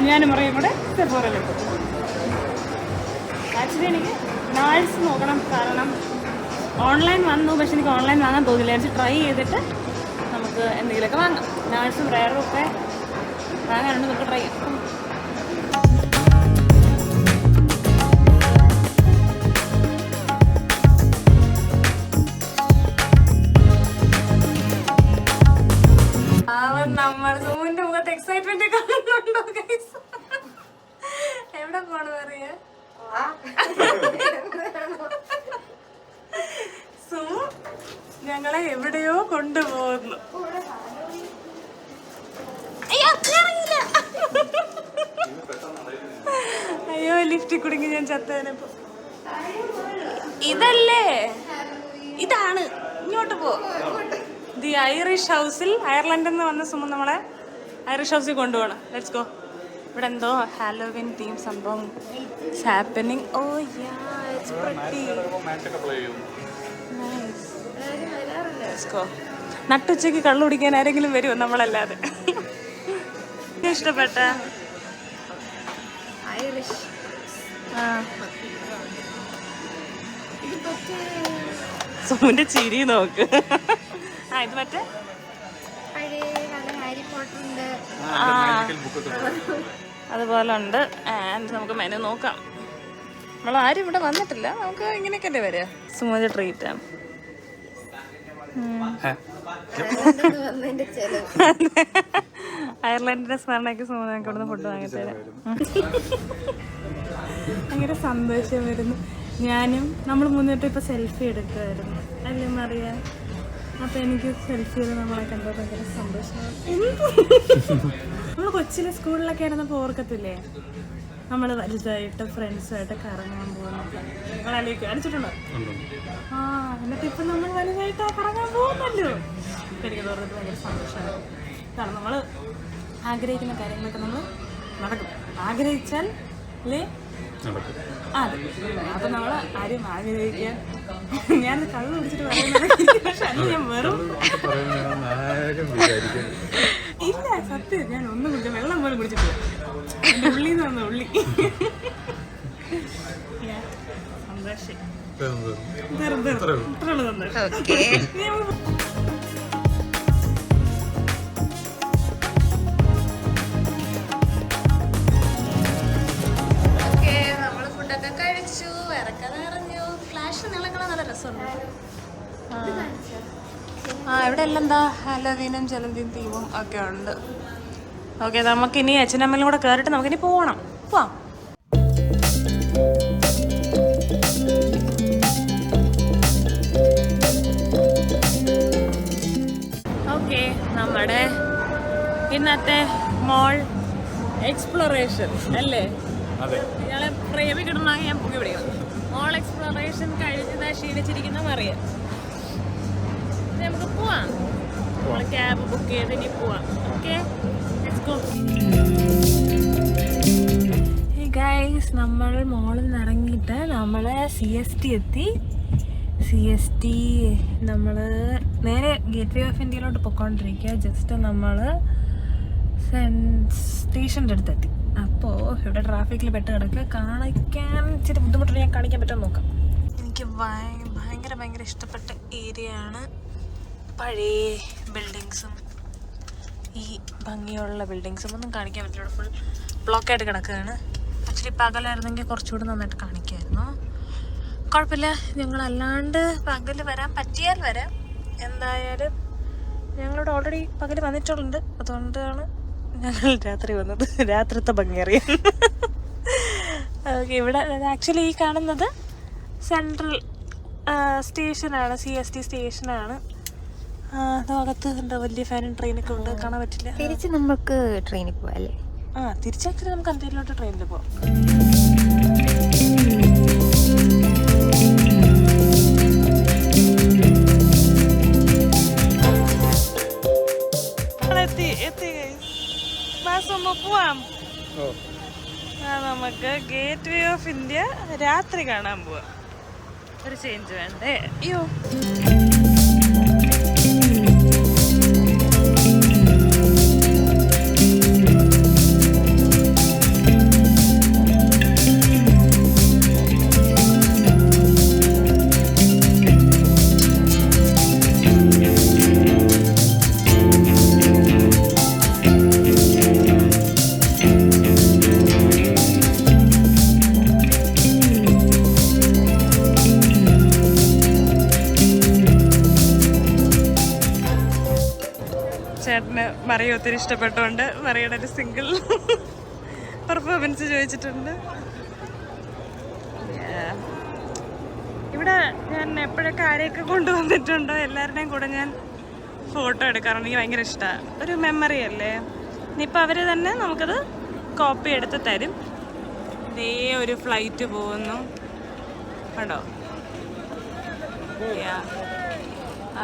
ഞാനും പറയും കൂടെ സെഫോറയിലെത്തും. ആക്ച്വലി എനിക്ക് നാഴ്സ് നോക്കണം. കാരണം ഓൺലൈൻ വന്നു, പക്ഷെ എനിക്ക് ഓൺലൈൻ വാങ്ങാൻ തോന്നില്ല. എനിക്ക് ട്രൈ ചെയ്തിട്ട് നമുക്ക് എന്തെങ്കിലുമൊക്കെ വാങ്ങാം. നാഴ്സും റയറും ഒക്കെ വാങ്ങാനുണ്ട്. നമുക്ക് ട്രൈ ചെയ്യാം. ഉണ്ടോ guys? എവിടെ പോണെന്ന് അറിയാ? സുമു ഞങ്ങളെ എവിടെയോ കൊണ്ടുപോകുന്നു. അയ്യോ അറിയില്ല. അയ്യോ ലിഫ്റ്റിൽ കുടുങ്ങി ഞാൻ ചത്തേനപ്പോ. ഇതല്ലേ ഇതാണ്. ഇങ്ങോട്ട് പോ. ദി ഐറിഷ് ഹൗസിൽ അയർലൻഡിൽ നിന്ന് വന്ന സുമ നമ്മളെ ഐറിഷ് ഹൗസിൽ കൊണ്ടുപോകണം. Let's go. ഇവിടെ എന്തോ ഹാലോവിൻ തീം സംഭവം happening. Oh yeah it's pretty nice. Let's go. നട്ടുച്ചയ്ക്ക് കള്ളു കുടിക്കാൻ ആരെങ്കിലും വരുമോ നമ്മളല്ലാതെ? ഇഷ്ടപ്പെട്ട ഐറിഷ് സുമുന്റെ ചിരി നോക്ക്. ആ ഇത് മറ്റേ പഴയ ഹാരി പോട്ടറിന്റെ അതുപോലെ ഉണ്ട്. ആൻഡ് നമുക്ക് മെനു നോക്കാം. നമ്മൾ ആരും ഇവിടെ വന്നിട്ടില്ല. നമുക്ക് ഇങ്ങനെയൊക്കെ വരിക. സുമുന്റെ ട്രീറ്റ് ആണ്. വന്നതിന്റെ ചെലവ്. അയർലൻഡിന്റെ സ്മരണയ്ക്ക് സുമ ഞങ്ങൾക്ക് ഇവിടുന്ന് ഫുഡ് വാങ്ങിത്തരാം. ഭയങ്കര സന്തോഷം വരുന്നു. ഞാനും നമ്മൾ മുന്നിട്ട് ഇപ്പൊ സെൽഫി എടുക്കുമായിരുന്നു അല്ലേ മറിയ? അപ്പൊ എനിക്ക് സെൽഫി ചെയ്ത് നമ്മളെ കണ്ടപ്പോൾ ഭയങ്കര സന്തോഷമാണ്. നമ്മൾ കൊച്ചിലെ സ്കൂളിലൊക്കെ ആയിരുന്നപ്പോൾ ഓർക്കത്തില്ലേ നമ്മൾ വലുതായിട്ട് ഫ്രണ്ട്സുമായിട്ട് കറങ്ങാൻ പോകുന്നത്? നിങ്ങൾ അടിച്ചിട്ടുണ്ടോ? ആ എന്നിട്ട് ഇപ്പൊ നമ്മൾ വലുതായിട്ട് കറങ്ങാൻ പോകുന്നല്ലോ. എനിക്ക് തോന്നുന്നത് ഭയങ്കര സന്തോഷമാണ്. കാരണം നമ്മൾ ആഗ്രഹിക്കുന്ന കാര്യങ്ങളൊക്കെ നമ്മൾ നടക്കും. ആഗ്രഹിച്ചാൽ അല്ലേ? അതെ. അപ്പൊ നമ്മൾ ആരും ആഗ്രഹിക്കാൻ ഞാൻ കള്ളു പിടിച്ചിട്ട് പറയുന്നത് പക്ഷെ അത് ഞാൻ വെറും ഇല്ല സത്യം. ഞാൻ ഒന്നും കുടിച്ച വെള്ളം പോലും കുടിച്ചിട്ടില്ല. എന്റെ ഉള്ളിന്ന് വന്ന ഉള്ളി. സന്തോഷം. ഇത്രയുള്ള സന്തോഷം. ഇവിടെ എല്ലാം എന്താ ഹാലോവീനും ജലന്തിയും തീവും ഒക്കെ ഉണ്ട്. ഓക്കെ നമുക്കിനി അച്ഛനമ്മയിലും കൂടെ കയറിയിട്ട് നമുക്കിനി പോവാം. ഓക്കെ നമ്മുടെ ഇന്നത്തെ മോൾ എക്സ്പ്ലോറേഷൻ അല്ലേ? ഇയാളെ പ്രേമിക്കിടണമെങ്കിൽ ഞാൻ പുകി പിടിക്കണം. മോൾ എക്സ്പ്ലോറേഷൻ കഴിഞ്ഞതാ ക്ഷീണിച്ചിരിക്കുന്ന മറിയാം. നമുക്ക് പോവാം. നമ്മൾ ക്യാബ് ബുക്ക് ചെയ്ത് ഇനി പോവാം. Okay let's go. ഗൈസ് നമ്മൾ മോളിൽ നിന്ന് ഇറങ്ങിയിട്ട് നമ്മൾ CST എത്തി. CST നമ്മൾ നേരെ ഗേറ്റ് വേ ഓഫ് ഇന്ത്യയിലോട്ട് പൊയ്ക്കൊണ്ടിരിക്കുക. ജസ്റ്റ് നമ്മൾ സ്റ്റേഷൻ്റെ അടുത്തെത്തി. അപ്പോൾ ഇവിടെ ട്രാഫിക്കിൽ പെട്ട് കിടക്കുക. കാണിക്കാൻ ഇച്ചിരി ബുദ്ധിമുട്ടുള്ള ഞാൻ കാണിക്കാൻ പറ്റുമോ നോക്കാം. എനിക്ക് ഭയങ്കര ഇഷ്ടപ്പെട്ട ഏരിയ ആണ്. പഴയ ബിൽഡിങ്സും ഈ ഭംഗിയുള്ള ബിൽഡിങ്സും ഒന്നും കാണിക്കാൻ പറ്റില്ല. ഫുൾ ബ്ലോക്കായിട്ട് കിടക്കുകയാണ്. ആക്ച്വലി പകലായിരുന്നെങ്കിൽ കുറച്ചുകൂടി നന്നായിട്ട് കാണിക്കുമായിരുന്നു. കുഴപ്പമില്ല. ഞങ്ങളല്ലാണ്ട് പകൽ വരാൻ പറ്റിയാൽ വരാം. എന്തായാലും ഞങ്ങളിവിടെ ഓൾറെഡി പകൽ വന്നിട്ടുണ്ട്. അതുകൊണ്ടാണ് ഞങ്ങൾ രാത്രി വന്നത്. രാത്രിത്തെ ഭംഗി അറിയാം. ഓക്കെ ഇവിടെ ആക്ച്വലി ഈ കാണുന്നത് സെൻട്രൽ സ്റ്റേഷനാണ്. CST സ്റ്റേഷനാണ്. അതകത്ത് എന്താ വലിയ ഫാനും ട്രെയിനൊക്കെ ഉണ്ട്. കാണാൻ പറ്റില്ല. തിരിച്ച് നമുക്ക് ട്രെയിനിൽ പോവാം അല്ലേ? തിരിച്ചാക്ച്വലി നമുക്ക് അന്തേരിലോട്ട് ട്രെയിനിൽ പോവാം. പോവാം. നമുക്ക് ഗേറ്റ് വേ ഓഫ് ഇന്ത്യ രാത്രി കാണാൻ പോവാം. ഒരു ചേഞ്ച് വേണ്ടേ? അയ്യോ മറിയ ഒത്തിരി ഇഷ്ടപ്പെട്ടുകൊണ്ട് മറിയുടെ ഒരു സിംഗിൾ പെർഫോമൻസ് ചോദിച്ചിട്ടുണ്ട്. ഇവിടെ ഞാൻ എപ്പോഴൊക്കെ ആരെയൊക്കെ കൊണ്ടുവന്നിട്ടുണ്ടോ എല്ലാവരുടെയും കൂടെ ഞാൻ ഫോട്ടോ എടുക്കാറുണ്ട്. എനിക്ക് ഭയങ്കര ഇഷ്ടമാണ്, ഒരു മെമ്മറി അല്ലേ. ഇനിയിപ്പോൾ അവർ തന്നെ നമുക്കത് കോപ്പി എടുത്ത് തരും. ഇതേ ഒരു ഫ്ലൈറ്റ് പോകുന്നു കണ്ടോ.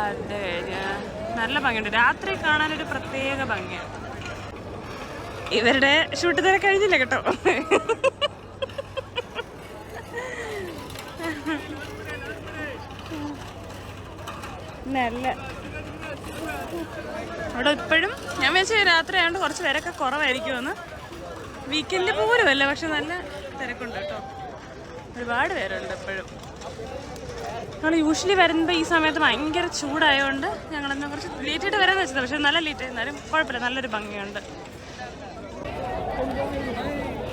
അത് കഴിഞ്ഞ് നല്ല ഭംഗിയുണ്ട്, രാത്രി കാണാനൊരു പ്രത്യേക ഭംഗിയാണ്. ഇവരുടെ ഷൂട്ട് തരെ കഴിഞ്ഞില്ല കേട്ടോ. നല്ല അവിടെ ഇപ്പോഴും ഞാൻ വെച്ചാൽ രാത്രി ആയതുകൊണ്ട് കുറച്ച് പേരൊക്കെ കുറവായിരിക്കുമെന്ന്. വീക്കെൻഡ് പോലും അല്ല, പക്ഷെ നല്ല തിരക്കുണ്ട് കേട്ടോ, ഒരുപാട് പേരുണ്ട് ഇപ്പോഴും. നമ്മൾ യൂഷ്വലി വരുമ്പോൾ ഈ സമയത്ത് ഭയങ്കര ചൂടായതുകൊണ്ട് ഞങ്ങളെന്നാൽ കുറച്ച് ലേറ്റായിട്ട് വരാമെന്ന് വെച്ചത്, പക്ഷെ നല്ല ലേറ്റ് എന്നാലും കുഴപ്പമില്ല, നല്ലൊരു ഭംഗിയുണ്ട്.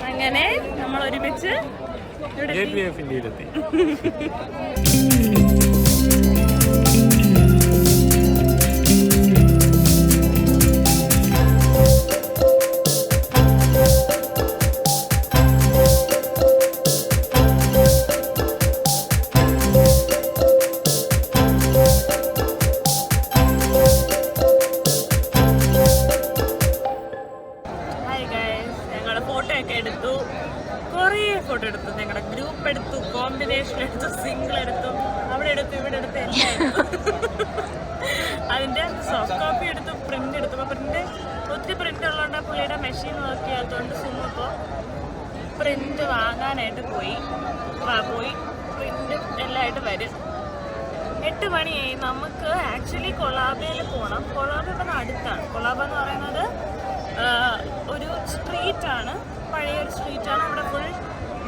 അങ്ങനെ നമ്മൾ ഒരുമിച്ച് ഇന്ത്യയിലെത്തി. ഫോട്ടോ എടുത്തു, ഞങ്ങളുടെ ഗ്രൂപ്പ് എടുത്തു, കോമ്പിനേഷൻ എടുത്തു, സിംഗിൾ എടുത്തു, അവിടെ എടുത്തു, ഇവിടെ എടുത്തു, എല്ലാം എടുത്തു. അതിൻ്റെ സോഫ്റ്റ് കോപ്പി എടുത്തു, പ്രിന്റ് എടുത്തു. അപ്പോൾ പ്രിന്റ് ഒത്തിരി പ്രിന്റ് ഉള്ളതുകൊണ്ട് പുള്ളിയുടെ മെഷീൻ നോക്കിയാത്തതുകൊണ്ട് സുമ്മിപ്പോൾ പ്രിന്റ് വാങ്ങാനായിട്ട് പോയി പ്രിന്റ് എല്ലാം ആയിട്ട് വരും. 8 മണിയായി. നമുക്ക് ആക്ച്വലി കൊളാബയിൽ പോകണം. കൊളാബ ഇപ്പം അടുത്താണ്. കൊളാബ എന്ന് പറയുന്നത് ഒരു സ്ട്രീറ്റാണ്, പഴയൊരു സ്ട്രീറ്റാണ്. അവിടെ ഫുൾ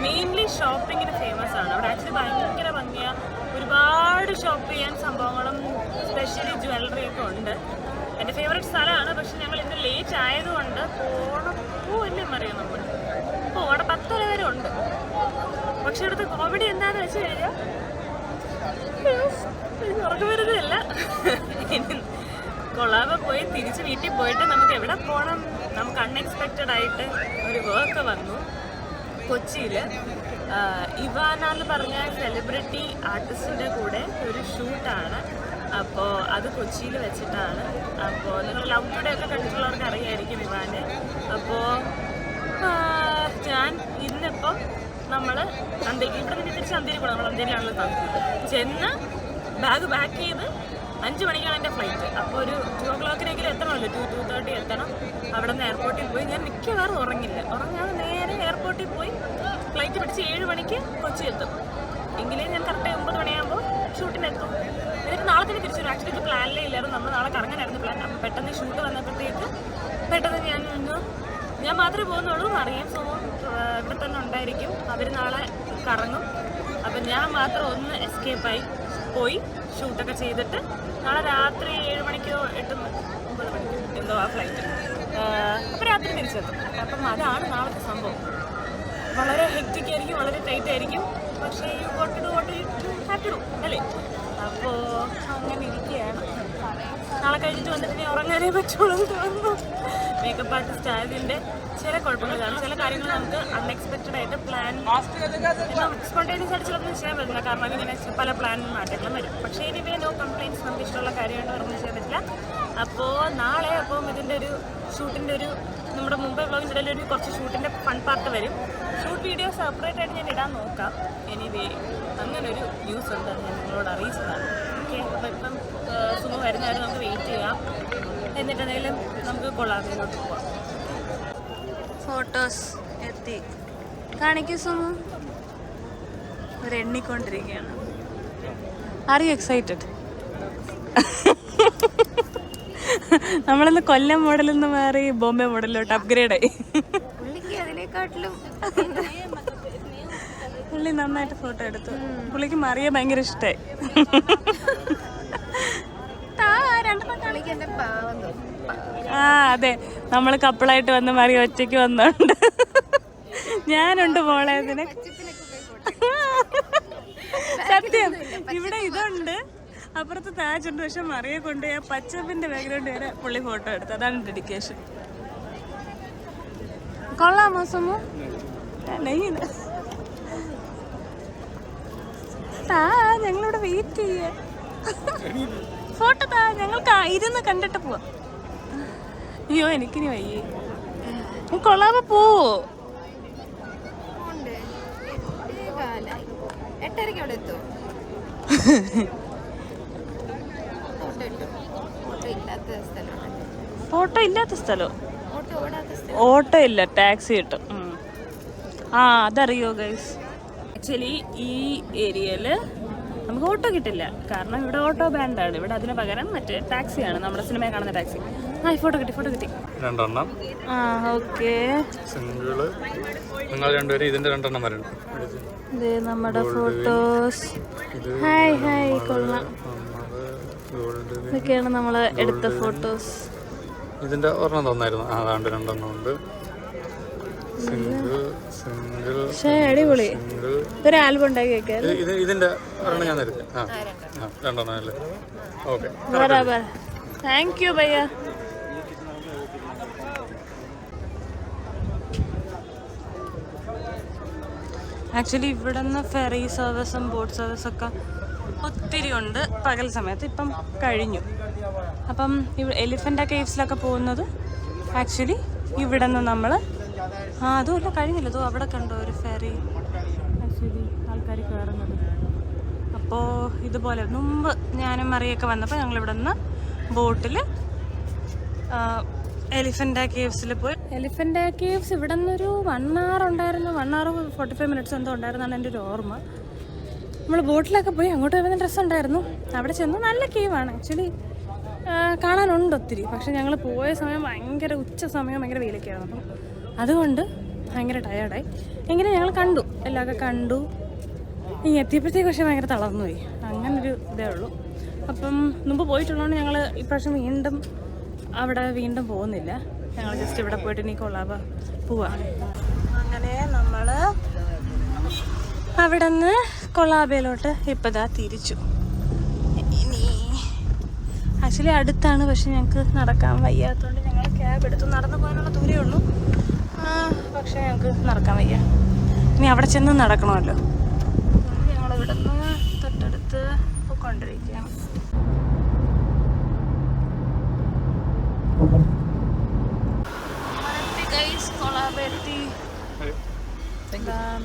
മെയിൻലി ഷോപ്പിങ്ങിന് ഫേമസ് ആണ്. അവിടെ ആക്ച്വലി ഭയങ്കര ഭംഗിയാണ്, ഒരുപാട് ഷോപ്പ് ചെയ്യാൻ സംഭവങ്ങളും സ്പെഷ്യലി ജ്വല്ലറി ഒക്കെ ഉണ്ട്. എൻ്റെ ഫേവറേറ്റ് സ്ഥലമാണ്. പക്ഷെ ഞങ്ങൾ ഇന്ന് ലേറ്റ് ആയതുകൊണ്ട് പോവില്ലേ അറിയാം, നമ്മൾ അവിടെ 10 വരെ ഉണ്ട്. പക്ഷെ ഇവിടുത്തെ കോമഡി എന്താണെന്ന് വെച്ച് കഴിഞ്ഞാൽ ഉറക്കം വരുന്നതല്ല. കൊളാബ പോയി തിരിച്ച് വീട്ടിൽ പോയിട്ട് നമുക്ക് എവിടെ പോകണം, നമുക്ക് അൺഎക്സ്പെക്റ്റഡ് ആയിട്ട് ഒരു വർക്ക് വന്നു കൊച്ചിയിൽ. ഇവാന എന്ന് പറഞ്ഞ സെലിബ്രിറ്റി ആർട്ടിസ്റ്റിൻ്റെ കൂടെ ഒരു ഷൂട്ടാണ്. അപ്പോൾ അത് കൊച്ചിയിൽ വെച്ചിട്ടാണ്. അപ്പോൾ നിങ്ങൾ ലവ് ടുഡേ ഒക്കെ കണ്ടിട്ടുള്ളവർക്ക് അറിയായിരിക്കും ഇവാനെ. അപ്പോൾ ഞാൻ ഇന്നിപ്പം നമ്മൾ ഇവിടെ നിന്ന് തിരിച്ച് അന്തേരി പോകണം. നമ്മൾ അന്തേരിയാണല്ലോ താമസിക്കുന്നത്. ചെന്ന് ബാഗ് പാക്ക് ചെയ്ത് 5 മണിക്കാണ് എൻ്റെ ഫ്ലൈറ്റ്. അപ്പോൾ ഒരു 2 o'clock എത്തണമല്ലോ, 2:30 എത്തണം. അവിടെ നിന്ന് എയർപോർട്ടിൽ പോയി ഞാൻ മിക്കവാറും ഉറങ്ങാതെ നേരെ എയർപോർട്ടിൽ പോയി ഫ്ലൈറ്റ് പിടിച്ച് 7 മണിക്ക് കൊച്ചി എത്തും. എങ്കിലേ ഞാൻ കറക്റ്റ് 9 മണിയാകുമ്പോൾ ഷൂട്ടിനെത്തും. എന്നിട്ട് നാളെ തന്നെ തിരിച്ചു വരും. ആക്ച്വലി ഇത് പ്ലാനിലേ ഇല്ലായിരുന്നു, നമ്മൾ നാളെ കറങ്ങാനായിരുന്നു പ്ലാൻ. അപ്പോൾ പെട്ടെന്ന് ഷൂട്ട് വന്നപ്പോഴത്തേക്ക് പെട്ടെന്ന് ഞാൻ മാത്രമേ പോകുന്നുള്ളൂ. അറിയാം സോമം ഇവിടെ തന്നെ ഉണ്ടായിരിക്കും, അവർ നാളെ കറങ്ങും. അപ്പം ഞാൻ മാത്രം ഒന്ന് എസ്കേപ്പായി പോയി ഷൂട്ടൊക്കെ ചെയ്തിട്ട് നാളെ രാത്രി 7 മണിക്കോ 8-9 മണിക്കോ എന്തോ ആ ഫ്ലൈറ്റ്. അപ്പോൾ രാത്രി തിരിച്ചെത്തും. അപ്പം അതാണ് നാളത്തെ സംഭവം. വളരെ ഹെക്റ്റിക് ആയിരിക്കും, വളരെ ടൈറ്റ് ആയിരിക്കും. പക്ഷേ you got to do what you have to do അല്ലേ. അപ്പോൾ അങ്ങനെ ഇരിക്കുകയാണ്. നാളെ കഴിഞ്ഞിട്ട് വന്നിട്ട് ഇനി ഉറങ്ങാനേ പറ്റുള്ളൂ എന്ന് തോന്നുന്നു. മേക്കപ്പ് ആർട്ടിസ്റ്റ് ആയതിൻ്റെ ചില കുഴപ്പങ്ങൾ കാണും. ചില കാര്യങ്ങൾ നമുക്ക് അൺഎക്സ്പെക്റ്റഡ് ആയിട്ട് പ്ലാൻ സ്പോണ്ടേനിയസ് ആയിട്ട് ചിലപ്പോൾ ചെയ്യാൻ പറ്റില്ല. കാരണം ഇങ്ങനെ പല പ്ലാൻ മാറ്റങ്ങളും വരും. പക്ഷേ എനിവേ നോ കംപ്ലയിൻറ്റ്സ്, നമുക്ക് ഇഷ്ടമുള്ള കാര്യമായിട്ട് വേറെ ചെയ്യാൻ പറ്റില്ല. അപ്പോൾ നാളെ അപ്പം ഇതിൻ്റെ ഒരു ഷൂട്ടിൻ്റെ ഒരു നമ്മുടെ മുംബൈ വ്ളോഗിൻ്റെ ഇടയിൽ ഒരു കുറച്ച് ഷൂട്ടിൻ്റെ ഫൺ പാർട്ട് വരും. ഷൂട്ട് വീഡിയോ സെപ്പറേറ്റ് ആയിട്ട് ഞാൻ ഇടാൻ നോക്കാം. എനിവേ അങ്ങനൊരു ന്യൂസ് ഉണ്ട്, ഞാൻ നിങ്ങളോട് അറിയിച്ചതാണ്. ഓക്കെ, അപ്പോൾ ഇപ്പം സുമ വരുന്നവരെ നമുക്ക് വെയിറ്റ് ചെയ്യാം. എന്നിട്ടെന്തെങ്കിലും നമുക്ക് കൊള്ളാതിലോട്ട് പോവാം. ഫോട്ടോസ് എത്തി കാണിക്കൂ സുമ. എണ്ണിക്കൊണ്ടിരിക്കുകയാണ്. Are you excited? നമ്മളിന്ന് കൊല്ലം മോഡലിൽ നിന്ന് മാറി ബോംബെ മോഡലിലോട്ട് അപ്ഗ്രേഡ് ആയി. പുള്ളി നന്നായിട്ട് ഫോട്ടോ എടുത്തു. പുള്ളിക്ക് മറിയ ഭയങ്കര ഇഷ്ടമായി. ആ അതെ, നമ്മൾ കപ്പിളായിട്ട് വന്ന് മറിയ ഒറ്റയ്ക്ക് വന്നോണ്ട് ഞാനുണ്ട് മോളെ. അതിന് സത്യം ഇവിടെ ഇതുണ്ട്, അപ്പുറത്ത് താജുണ്ട്, പക്ഷെ മറിയെ കൊണ്ട് ആ പച്ചപ്പിന്റെ ബാക്ക്ഗ്രൗണ്ട് വരെ പുള്ളി ഫോട്ടോ എടുത്തു. അതാണ് ഡെഡിക്കേഷൻ. കൊള്ളാമോ സുമു? താ, ഞങ്ങളിവിടെ വെയിറ്റ് ചെയ്യ. ഫോട്ടോ താ, ഞങ്ങൾക്ക് ഇരുന്ന് കണ്ടിട്ട് പോവാം. അയ്യോ എനിക്കിനി വയ്യേ. കൊള്ളാമോ? പോവോ? 8:30 അവിടെ എത്തും. ഓട്ടോ ഇല്ലാത്ത സ്ഥലോ? ഓട്ടോ ഓടാത്ത സ്ഥലം. ഓട്ടോ ഇല്ല, ടാക്സി കിട്ടും. ആ അതറിയോ ഗൈസ്, ആക്ച്വലി ഈ ഏരിയയില് നമുക്ക് ഓട്ടോ കിട്ടില്ല. കാരണം ഇവിടെ ഓട്ടോ ബാൻഡാണ്. ഇവിടെ അതിന് പകരം മറ്റേ ടാക്സിയാണ്, നമ്മുടെ സിനിമയിൽ കാണുന്ന ടാക്സി. ആ ഫോട്ടോ കിട്ടി. 2 എണ്ണം. ആ ഓക്കെ. സിംഗിള്. നിങ്ങൾ രണ്ടുപേരും ഇതിന്റെ 2 എണ്ണം വരണം. നമ്മുടെ ഫോട്ടോസ്. ഹായ് കൊള്ളാം. ഇതൊക്കെയാണ് നമ്മൾ എടുത്ത ഫോട്ടോസ്. ഇതിന്റെ ഒരെണ്ണം തന്നായിരുന്നു. അതാണ്ട് 2 എണ്ണം ഉണ്ട്. സിംഗിൾ. അടിപൊളി. ഒരു ആൽബം ഉണ്ടാക്കി വെക്കാം. ഇതിന്റെ ഒരെണ്ണം ഞാൻ തരുന്നത്. 2 എണ്ണം അല്ലേ? ഓക്കെ, ബരാബർ. താങ്ക് യു ഭയ്യ. ആക്ച്വലി ഇവിടെ നിന്ന് ഫെറി സർവീസും ബോട്ട് സർവീസൊക്കെ ഒത്തിരി ഉണ്ട് പകൽ സമയത്ത്. ഇപ്പം കഴിഞ്ഞു. അപ്പം എലിഫൻ്റ് കേവ്സിലൊക്കെ പോകുന്നത് ആക്ച്വലി ഇവിടെ നിന്ന് നമ്മൾ അതുമല്ല കഴിഞ്ഞില്ല. അതോ അവിടെ കണ്ടോ ഒരു ഫെറി ആക്ച്വലി ആൾക്കാർ കയറുന്നത്. അപ്പോൾ ഇതുപോലെ മുമ്പ് ഞാനും മറിയൊക്കെ വന്നപ്പോൾ ഞങ്ങളിവിടെ നിന്ന് ബോട്ടിൽ എലിഫൻ്റ് കേവ്സിൽ പോയി. എലിഫൻ്റ് കേവ്സ് ഇവിടെ നിന്നൊരു 1 hour ഉണ്ടായിരുന്നു. 1 hour 45 minutes എന്തോ ഉണ്ടായിരുന്നാണ് എൻ്റെ ഒരു ഓർമ്മ. നമ്മൾ ബോട്ടിലൊക്കെ പോയി. അങ്ങോട്ട് വരുന്ന ഡ്രസ്സ് ഉണ്ടായിരുന്നു. അവിടെ ചെന്ന് നല്ല കേവാണ് ആക്ച്വലി, കാണാനുണ്ട് ഒത്തിരി. പക്ഷെ ഞങ്ങൾ പോയ സമയം ഭയങ്കര ഉച്ച സമയം, ഭയങ്കര വെയിലൊക്കെ ആയിരുന്നു. അപ്പം അതുകൊണ്ട് ഭയങ്കര ടയേർഡായി. എങ്ങനെ ഞങ്ങൾ കണ്ടു, എല്ലാമൊക്കെ കണ്ടു. ഇനി എത്തിയപ്പോഴത്തേക്ക് പക്ഷേ ഭയങ്കര തളർന്നു പോയി. അങ്ങനൊരു ഇതേ ഉള്ളൂ. അപ്പം മുമ്പ് പോയിട്ടുള്ളതുകൊണ്ട് ഞങ്ങൾ ഇപ്രാവശ്യം വീണ്ടും പോകുന്നില്ല. ഞങ്ങൾ ജസ്റ്റ് ഇവിടെ പോയിട്ട് ഇനി കൊള്ളാബ പോവാം. അങ്ങനെ നമ്മൾ അവിടെ നിന്ന് കൊള്ളാബയിലോട്ട് ഇപ്പതാ തിരിച്ചു. ഇനി ആക്ച്വലി അടുത്താണ്, പക്ഷെ ഞങ്ങൾക്ക് നടക്കാൻ വയ്യാത്തതുകൊണ്ട് ഞങ്ങൾ ക്യാബ് എടുത്തു. നടന്നു പോകാനുള്ള ദൂരേ ഉള്ളൂ, പക്ഷെ ഞങ്ങൾക്ക് നടക്കാൻ വയ്യ. ഇനി അവിടെ ചെന്ന് നടക്കണമല്ലോ. ഞങ്ങൾ ഇവിടെ നിന്ന് തൊട്ടടുത്ത് പോയിക്കൊണ്ടിരിക്കുകയാണ്.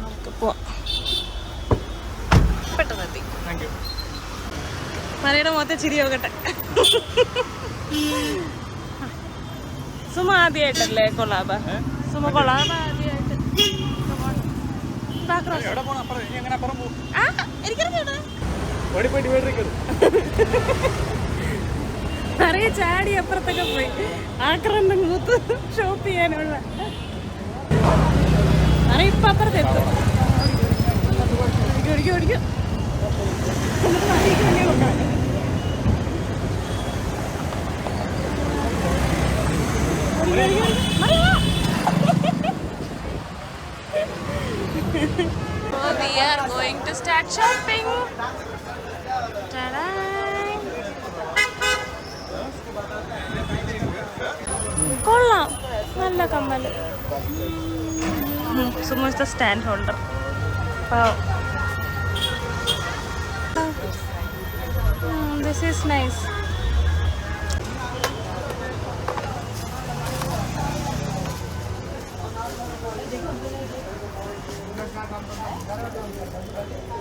നമുക്ക് പോവാം. പെട്ടെന്ന് എത്തി. മറിയുടെ മൊത്തം ചിരി നോക്കട്ടെ. സുമ ആദ്യമായിട്ടല്ലേ കൊള്ളാബ? സുമ കൊള്ളാബ ആദ്യമായിട്ട്. അറിയ ചാടി അപ്പുറത്തൊക്കെ പോയി ആക്രമണം മൂത്ത് ഷോപ്പ് ചെയ്യാനുള്ള. അറിയ ഇപ്പൊ അപ്പുറത്തെത്തും. ഓടിക്കും. We are going to start shopping. Ta-da! കൊള്ളാം, നല്ല കമ്മല്. Sumo is the stand holder. Wow. This is nice.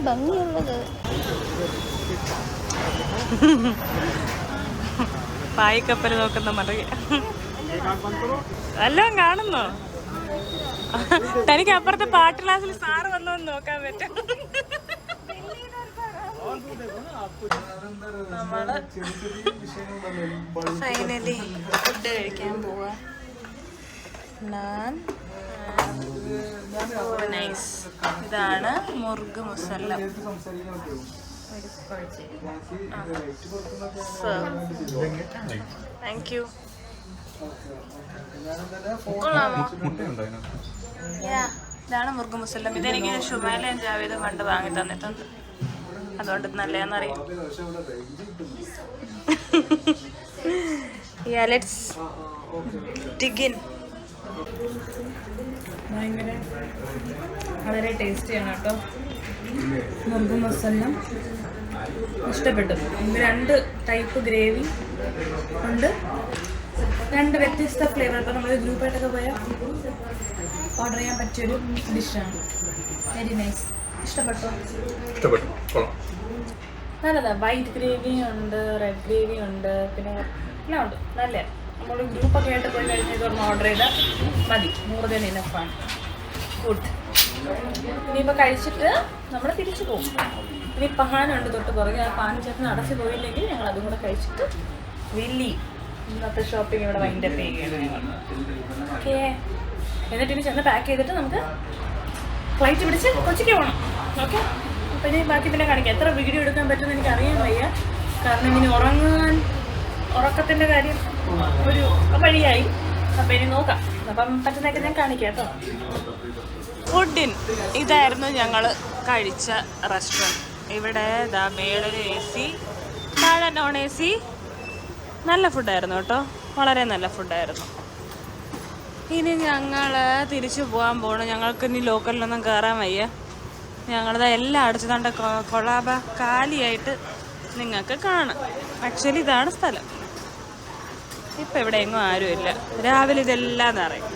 ഭംഗിയുള്ളത്. പായ്ക്കപ്പൽ നോക്കുന്ന മറിയ എല്ലാം കാണുന്നോ? തനിക്ക് അപ്പുറത്തെ പാട്ട് ക്ലാസ്സിൽ സാറ് വന്നോന്ന് നോക്കാൻ പറ്റും. നമ്മള് ഫൈനലി ഫുഡ് കഴിക്കാൻ പോവാ. നൈസ്. ഇതാണ് മുർഗ് മുസല്ലം. Thank you. കൊള്ളാമോ? ഇതാണ് മുർഗ് മുസല്ലം. ഇതെനിക്ക് ഷുമൈലയും ജാവേദും കണ്ട് വാങ്ങി തന്നിട്ടുണ്ട്. അതുകൊണ്ട് നല്ലതെന്നറിയാം. Yeah, let's dig in. ഭയങ്കര വളരെ ടേസ്റ്റിയാണ് കേട്ടോ. മുർഗ് മസാല ഇഷ്ടപ്പെട്ടു. 2 ടൈപ്പ് ഗ്രേവി ഉണ്ട്, 2 വ്യത്യസ്ത ഫ്ലേവർ. ഇപ്പോൾ നമ്മൾ ഗ്രൂപ്പായിട്ടൊക്കെ പോയാൽ ഓർഡർ ചെയ്യാൻ പറ്റിയൊരു ഡിഷാണ്. Very nice. ഇഷ്ടപ്പെട്ടോ? നല്ലതാ. വൈറ്റ് ഗ്രേവി ഉണ്ട്, റെഡ് ഗ്രേവി ഉണ്ട്, പിന്നെ എല്ലാം ഉണ്ട്. നല്ല നമ്മൾ ഗ്രൂപ്പൊക്കെ ആയിട്ട് പോയി കഴിഞ്ഞ് ഇതൊന്ന് ഓർഡർ ചെയ്താൽ മതി. 100 തന്നെ ഇനഫാണ്. ഗുഡ്. ഇനിയിപ്പോൾ കഴിച്ചിട്ട് നമ്മൾ തിരിച്ചു പോകും. ഇനി പാനുണ്ട് തൊട്ട് പുറകെ. ആ പാൻ ചേട്ടൻ അടച്ചു പോയില്ലെങ്കിൽ ഞങ്ങൾ അതും കൂടെ കഴിച്ചിട്ട് വലിയ ഇന്നത്തെ ഷോപ്പിംഗ് ഇവിടെ വൈൻഡപ്പ് ചെയ്യുകയാണ് ഞങ്ങൾ. ഓക്കേ, എന്നിട്ട് ഇനി ചെന്ന് പാക്ക് ചെയ്തിട്ട് നമുക്ക് ഫ്ലൈറ്റ് പിടിച്ച് കൊച്ചിക്ക് പോകണം. ഓക്കെ, അപ്പോൾ ഇനി ബാക്കി പിന്നെ കാണിക്കാം. എത്ര വീഡിയോ എടുക്കാൻ പറ്റുമെന്ന് എനിക്ക് അറിയാൻ വയ്യ. കാരണം ഇനി ഉറക്കത്തിൻ്റെ കാര്യം ഒരു വഴിയായി. അപ്പോൾ ഇനി നോക്കാം. അപ്പം പറ്റുന്നതൊക്കെ ഞാൻ കാണിക്കാം കേട്ടോ. ഫുഡിൻ ഇതായിരുന്നു ഞങ്ങൾ കഴിച്ച റെസ്റ്റോറൻറ്റ്. ഇവിടെ ഇതാ മേളൊരു AC, താഴെ നോൺ AC. നല്ല ഫുഡായിരുന്നു കേട്ടോ, വളരെ നല്ല ഫുഡായിരുന്നു. ഇനി ഞങ്ങൾ തിരിച്ചു പോകാൻ പോകണം. ഞങ്ങൾക്ക് ഇനി ലോക്കലിലൊന്നും കയറാൻ വയ്യ. ഞങ്ങളിത് എല്ലാം അടിച്ചതുകൊണ്ട് കൊളാബ കാലിയായിട്ട് നിങ്ങൾക്ക് കാണാം. ആക്ച്വലി ഇതാണ് സ്ഥലം. ഇപ്പം ഇവിടെ എങ്ങും ആരുമില്ല. രാവിലെ ഇതെല്ലാം നിറയും.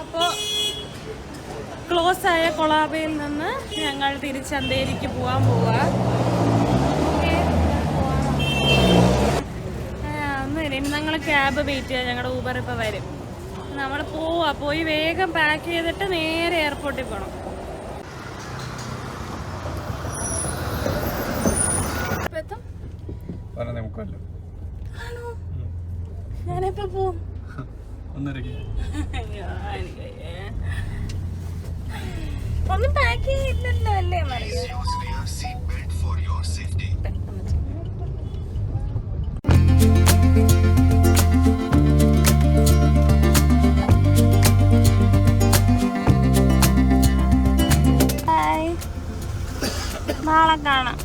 അപ്പോൾ ക്ലോസ് ആയ കൊളാബയിൽ നിന്ന് ഞങ്ങൾ തിരിച്ച് അന്തേരിക്ക് പോകാൻ പോവുക. ഒന്നുമില്ല, ഇനി ഞങ്ങൾ ക്യാബ് വെയിറ്റ് ചെയ്യാം. ഞങ്ങളുടെ ഊബർ ഇപ്പോൾ വരും. നമ്മൾ പോയി വേഗം പാക്ക് ചെയ്തിട്ട് നേരെ എയർപോർട്ടിൽ പോകണം. ഞാനെപ്പോ പോവും? ഒന്നും പാക്ക് ചെയ്തില്ലല്ലോ അല്ലേ മറിയ? നാളെ കാണാം.